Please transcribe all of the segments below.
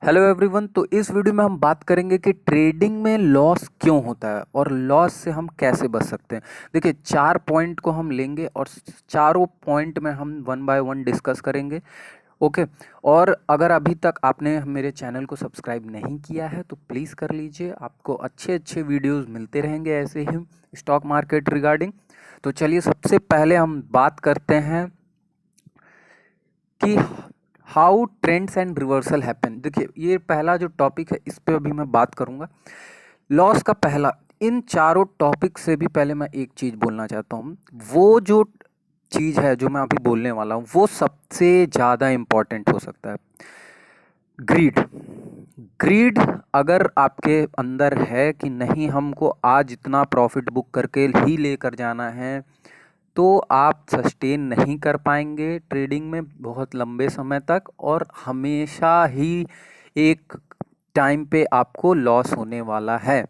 Hello everyone. तो इस video में हम बात करेंगे कि ट्रेडिंग में लॉस क्यों होता है और लॉस से हम कैसे बच सकते हैं। देखिए, 4 पॉइंट को हम लेंगे और चारों पॉइंट में हम वन बाय वन डिस्कस करेंगे। ओके। और अगर अभी तक आपने मेरे चैनल को सब्सक्राइब नहीं किया है तो प्लीज़ कर लीजिए, आपको अच्छे अच्छे वीडियोस मिलते रहेंगे ऐसे ही स्टॉक मार्केट रिगार्डिंग। तो चलिए, सबसे पहले हम बात करते हैं कि how trends and reversal happen. देखिए, ये पहला जो टॉपिक है इस पे अभी मैं बात करूंगा। लॉस का पहला, इन चारों टॉपिक से भी पहले मैं एक चीज़ बोलना चाहता हूँ। वो जो चीज़ है जो मैं अभी बोलने वाला हूँ वो सबसे ज़्यादा इम्पॉर्टेंट हो सकता है। ग्रीड। ग्रीड अगर आपके अंदर है कि नहीं, हमको आज इतना प्रॉफिट बुक करके ही लेकर जाना है, तो आप सस्टेन नहीं कर पाएंगे ट्रेडिंग में बहुत लंबे समय तक, और हमेशा ही एक टाइम पे आपको लॉस होने वाला है।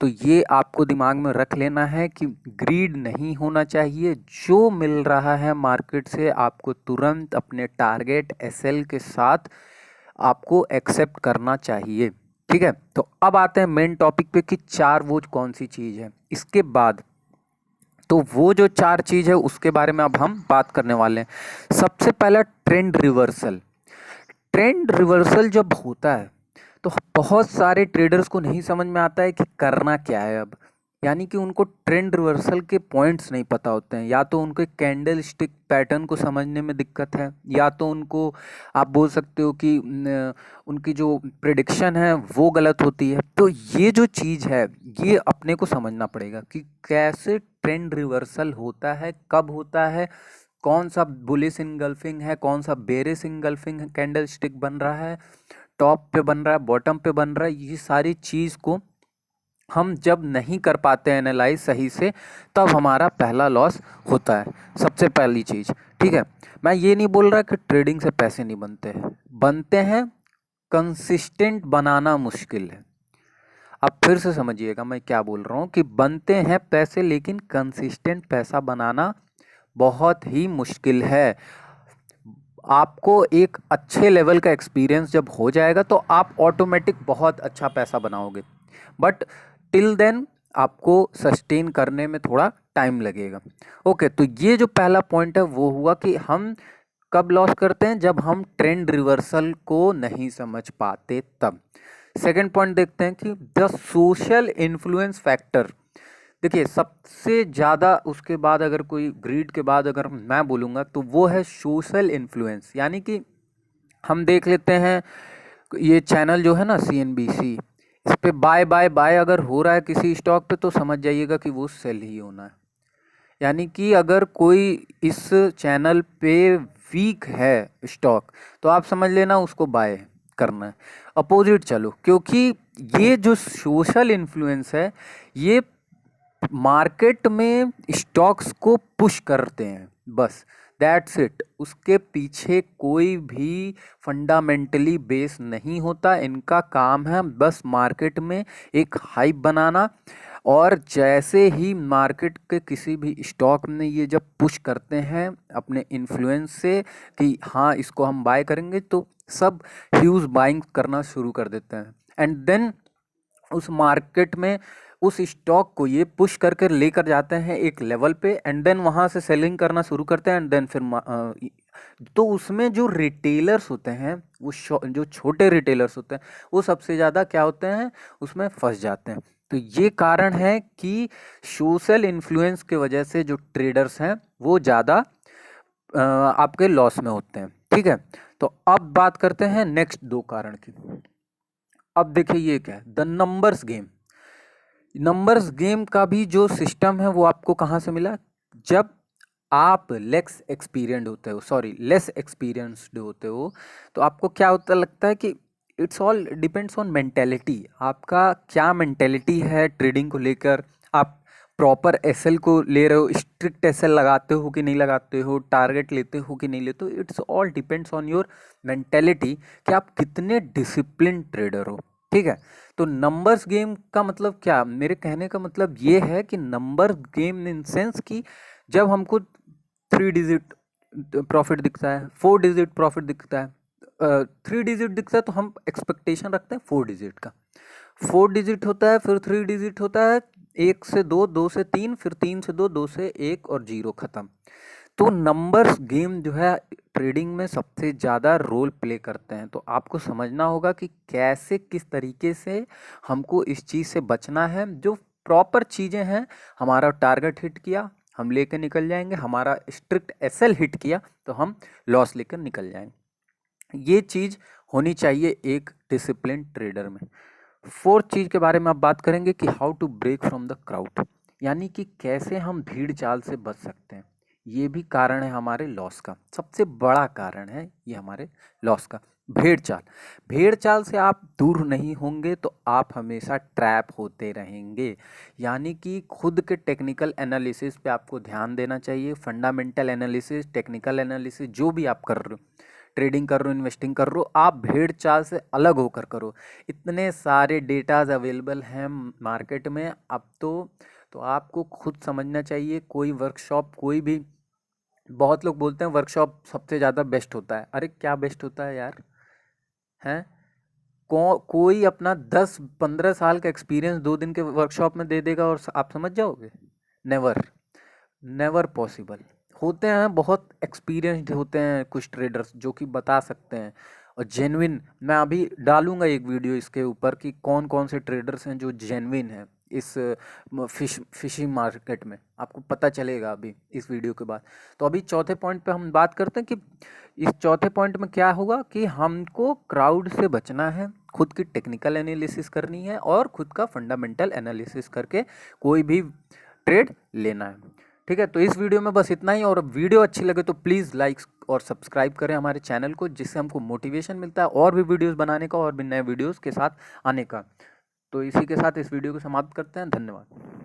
तो ये आपको दिमाग में रख लेना है कि ग्रीड नहीं होना चाहिए। जो मिल रहा है मार्केट से आपको तुरंत अपने टारगेट एसएल के साथ आपको एक्सेप्ट करना चाहिए। ठीक है, तो अब आते हैं मेन टॉपिक पे कि चार वो कौन सी चीज़ है। इसके बाद तो वो जो चार चीज़ है उसके बारे में अब हम बात करने वाले हैं। सबसे पहला, ट्रेंड रिवर्सल। ट्रेंड रिवर्सल जब होता है तो बहुत सारे ट्रेडर्स को नहीं समझ में आता है कि करना क्या है अब। यानी कि उनको ट्रेंड रिवर्सल के पॉइंट्स नहीं पता होते हैं, या तो उनके कैंडल स्टिक पैटर्न को समझने में दिक्कत है, या तो उनको आप बोल सकते हो कि उनकी जो प्रिडिक्शन है वो गलत होती है। तो ये जो चीज़ है ये अपने को समझना पड़ेगा कि कैसे ट्रेंड रिवर्सल होता है, कब होता है, कौन सा बुलिश इनगल्फिंग है, कौन सा बेरिश इनगल्फिंग है, कैंडल स्टिक बन रहा है, टॉप पे बन रहा है, बॉटम पे बन रहा है। ये सारी चीज़ को हम जब नहीं कर पाते हैं एनालाइज सही से, तब हमारा पहला लॉस होता है। सबसे पहली चीज़, ठीक है। मैं ये नहीं बोल रहा कि ट्रेडिंग से पैसे नहीं बनते हैं, बनते हैं। कंसिस्टेंट बनाना मुश्किल है। अब फिर से समझिएगा मैं क्या बोल रहा हूँ कि बनते हैं पैसे, लेकिन कंसिस्टेंट पैसा बनाना बहुत ही मुश्किल है। आपको एक अच्छे लेवल का एक्सपीरियंस जब हो जाएगा तो आप ऑटोमेटिक बहुत अच्छा पैसा बनाओगे, बट टिल देन आपको सस्टेन करने में थोड़ा टाइम लगेगा। ओके, तो ये जो पहला पॉइंट है वो हुआ कि हम कब लॉस करते हैं, जब हम ट्रेंड रिवर्सल को नहीं समझ पाते तब। सेकंड पॉइंट देखते हैं कि द सोशल इन्फ्लुएंस फैक्टर। देखिए, सबसे ज़्यादा उसके बाद अगर कोई ग्रीड के बाद अगर मैं बोलूँगा तो वो है सोशल इन्फ्लुएंस। यानी कि हम देख लेते हैं ये चैनल जो है ना सीएनबीसी, इस पे बाय बाय बाय अगर हो रहा है किसी स्टॉक पे तो समझ जाइएगा कि वो सेल ही होना है। यानी कि अगर कोई इस चैनल पे वीक है स्टॉक, तो आप समझ लेना उसको बाय करना है, अपोजिट चलो। क्योंकि ये जो सोशल इन्फ्लुएंस है ये मार्केट में स्टॉक्स को पुश करते हैं, बस दैट्स इट। उसके पीछे कोई भी फंडामेंटली बेस नहीं होता। इनका काम है बस मार्केट में एक हाइप बनाना, और जैसे ही मार्केट के किसी भी स्टॉक में ये जब पुश करते हैं अपने इन्फ्लुएंस से कि हाँ इसको हम बाय करेंगे, तो सब ह्यूज बाइंग करना शुरू कर देते हैं। एंड देन उस मार्केट में उस स्टॉक को ये पुश करके लेकर जाते हैं एक लेवल पे, एंड देन वहाँ से सेलिंग करना शुरू करते हैं। एंड देन फिर तो उसमें जो रिटेलर्स होते हैं, वो जो छोटे रिटेलर्स होते हैं, वो सबसे ज़्यादा क्या होते हैं, उसमें फंस जाते हैं। तो ये कारण है कि सोशल इन्फ्लुएंस के वजह से जो ट्रेडर्स हैं वो ज़्यादा आपके लॉस में होते हैं। ठीक है, तो अब बात करते हैं नेक्स्ट दो कारण की। अब देखिए ये क्या है, the numbers game. Numbers game का भी जो सिस्टम है वो आपको कहाँ से मिला, जब आप लेस एक्सपीरियंस्ड होते हो, तो आपको क्या होता लगता है कि it's all depends on mentality. आपका क्या मेंटेलिटी है ट्रेडिंग को लेकर, आप प्रॉपर एसएल को ले रहे हो, स्ट्रिक्ट एसएल लगाते हो कि नहीं लगाते हो, टारगेट लेते हो कि नहीं लेते हो। It's all depends on your mentality कि आप कितने डिसिप्लिन ट्रेडर हो। ठीक है, तो नंबर्स गेम का मतलब क्या, मेरे कहने का मतलब ये है कि नंबर गेम इन सेंस कि जब हमको 3 डिजिट प्रॉफिट दिखता है, 4 डिजिट प्रॉफिट दिखता है, 3 डिजिट दिखता है तो हम एक्सपेक्टेशन रखते हैं 4 डिजिट का। 4 डिजिट होता है, फिर 3 डिजिट होता है, 1 से 2, 2 से 3, फिर 3 से 2, 2 से 1 और 0 खत्म। तो नंबर्स गेम जो है ट्रेडिंग में सबसे ज़्यादा रोल प्ले करते हैं। तो आपको समझना होगा कि कैसे किस तरीके से हमको इस चीज़ से बचना है। जो प्रॉपर चीज़ें हैं, हमारा टारगेट हिट किया हम लेकर निकल जाएंगे, हमारा स्ट्रिक्ट एसएल हिट किया तो हम लॉस लेकर निकल जाएंगे। ये चीज़ होनी चाहिए एक डिसिप्लिन ट्रेडर में। फोर्थ चीज़ के बारे में आप बात करेंगे कि how to break from the crowd, यानी कि कैसे हम भीड़ चाल से बच सकते हैं। ये भी कारण है हमारे लॉस का, सबसे बड़ा कारण है ये हमारे लॉस का, भेड़ चाल। भेड़ चाल से आप दूर नहीं होंगे तो आप हमेशा ट्रैप होते रहेंगे। यानी कि खुद के टेक्निकल एनालिसिस पे आपको ध्यान देना चाहिए। फंडामेंटल एनालिसिस, टेक्निकल एनालिसिस जो भी आप कर रहे हो, ट्रेडिंग कर रहे हो, इन्वेस्टिंग कर रहे हो, आप भेड़ चाल से अलग होकर करो। इतने सारे डेटाज अवेलेबल हैं मार्केट में अब तो आपको खुद समझना चाहिए। कोई वर्कशॉप, कोई भी, बहुत लोग बोलते हैं वर्कशॉप सबसे ज़्यादा बेस्ट होता है। अरे क्या बेस्ट होता है यार, हैं? कोई अपना 10-15 साल का एक्सपीरियंस 2 दिन के वर्कशॉप में दे देगा और आप समझ जाओगे? Never, never possible. होते हैं बहुत एक्सपीरियंस्ड होते हैं कुछ ट्रेडर्स जो कि बता सकते हैं और जेन्युइन। मैं अभी डालूंगा एक वीडियो इसके ऊपर कि कौन कौन से ट्रेडर्स हैं जो जेन्युइन हैं इस फिशिंग मार्केट में, आपको पता चलेगा अभी इस वीडियो के बाद। तो अभी चौथे पॉइंट पे हम बात करते हैं कि इस चौथे पॉइंट में क्या होगा कि हमको क्राउड से बचना है, खुद की टेक्निकल एनालिसिस करनी है और खुद का फंडामेंटल एनालिसिस करके कोई भी ट्रेड लेना है। ठीक है, तो इस वीडियो में बस इतना ही। और वीडियो अच्छी लगे तो प्लीज़ लाइक और सब्सक्राइब करें हमारे चैनल को, जिससे हमको मोटिवेशन मिलता है और भी वीडियोस बनाने का और भी नए वीडियोस के साथ आने का। तो इसी के साथ इस वीडियो को समाप्त करते हैं। धन्यवाद।